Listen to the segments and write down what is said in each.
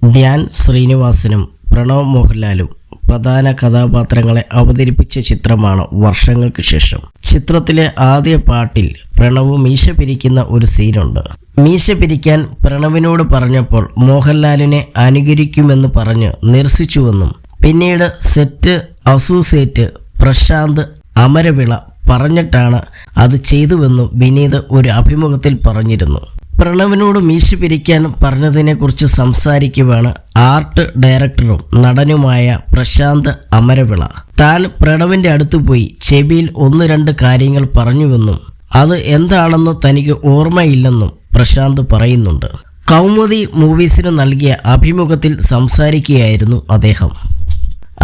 ധ്യാൻ ശ്രീനിവാസനും പ്രണവ് മോഹൻലാലും പ്രധാന കഥാപാത്രങ്ങളെ അവതരിപ്പിച്ച ചിത്രമാണ് വർഷങ്ങൾക്ക് ശേഷം. ചിത്രത്തിലെ ആദ്യ പാട്ടിൽ പ്രണവ് മീശ പിരിക്കുന്ന ഒരു സീനുണ്ട്. മീശ പിരിക്കാൻ പ്രണവിനോട് പറഞ്ഞപ്പോൾ മോഹൻലാലിനെ അനുകരിക്കുമെന്ന് പറഞ്ഞ് നിരസിച്ചുവെന്നും പിന്നീട് സെറ്റ് അസോസിയേറ്റ് പ്രശാന്ത് അമരവിള പറഞ്ഞിട്ടാണ് അത് ചെയ്തുവെന്നും വിനീത് ഒരു അഭിമുഖത്തിൽ പറഞ്ഞിരുന്നു. പ്രണവിനോട് മീശ പിരിക്കാൻ പറഞ്ഞതിനെക്കുറിച്ച് സംസാരിക്കുവാണ് ആർട്ട് ഡയറക്ടറും നടനുമായ പ്രശാന്ത് അമരവിള. താൻ പ്രണവിൻ്റെ അടുത്ത് പോയി ചെവിയിൽ 1-2 കാര്യങ്ങൾ പറഞ്ഞുവെന്നും അത് എന്താണെന്ന് തനിക്ക് ഓർമ്മയില്ലെന്നും പ്രശാന്ത് പറയുന്നുണ്ട്. കൗമുദി മൂവീസിന് നൽകിയ അഭിമുഖത്തിൽ സംസാരിക്കുകയായിരുന്നു അദ്ദേഹം.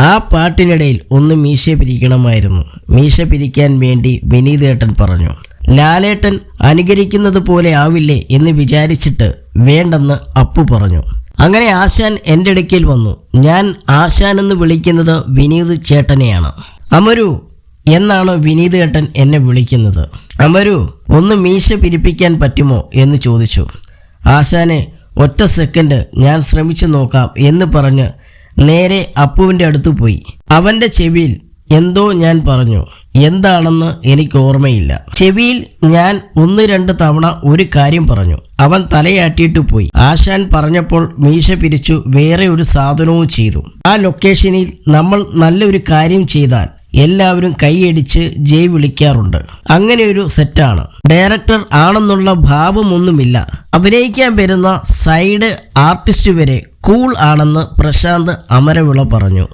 ആ പാട്ടിനിടയിൽ ഒന്ന് മീശ പിരിക്കണമായിരുന്നു. മീശ പിരിക്കാൻ വേണ്ടി വിനീതേട്ടൻ പറഞ്ഞു. ലാലേട്ടൻ അനുകരിക്കുന്നത് പോലെ ആവില്ലേ എന്ന് വിചാരിച്ചിട്ട് വേണ്ടെന്ന് അപ്പു പറഞ്ഞു. അങ്ങനെ ആശാൻ എൻ്റെ അടുക്കൽ വന്നു. ഞാൻ ആശാൻ എന്ന് വിളിക്കുന്നത് വിനീത് ചേട്ടനെയാണ്. അമരു എന്നാണ് വിനീത് ഏട്ടൻ എന്നെ വിളിക്കുന്നത്. അമരു ഒന്ന് മീശ പിരിപ്പിക്കാൻ പറ്റുമോ എന്ന് ചോദിച്ചു. ആശാനെ ഒറ്റ സെക്കൻഡ് ഞാൻ ശ്രമിച്ചു നോക്കാം എന്ന് പറഞ്ഞ് നേരെ അപ്പുവിൻ്റെ അടുത്ത് പോയി. അവൻ്റെ ചെവിയിൽ എന്തോ ഞാൻ പറഞ്ഞു. എന്താണെന്ന് എനിക്ക് ഓർമ്മയില്ല. ചെവിയിൽ ഞാൻ 1-2 തവണ ഒരു കാര്യം പറഞ്ഞു. അവൻ തലയാട്ടിയിട്ട് പോയി. ആശാൻ പറഞ്ഞപ്പോൾ മീശ പിരിച്ചു വേറെ ഒരു സാധനവും ചെയ്തു. ആ ലൊക്കേഷനിൽ നമ്മൾ നല്ലൊരു കാര്യം ചെയ്താൽ എല്ലാവരും കൈയടിച്ച് ജയ് വിളിക്കാറുണ്ട്. അങ്ങനെ ഒരു സെറ്റാണ്. ഡയറക്ടർ ആണെന്നുള്ള ഭാവമൊന്നുമില്ല. അഭിനയിക്കാൻ വരുന്ന സൈഡ് ആർട്ടിസ്റ്റ് വരെ കൂൾ ആണെന്ന് പ്രശാന്ത് അമരവിള പറഞ്ഞു.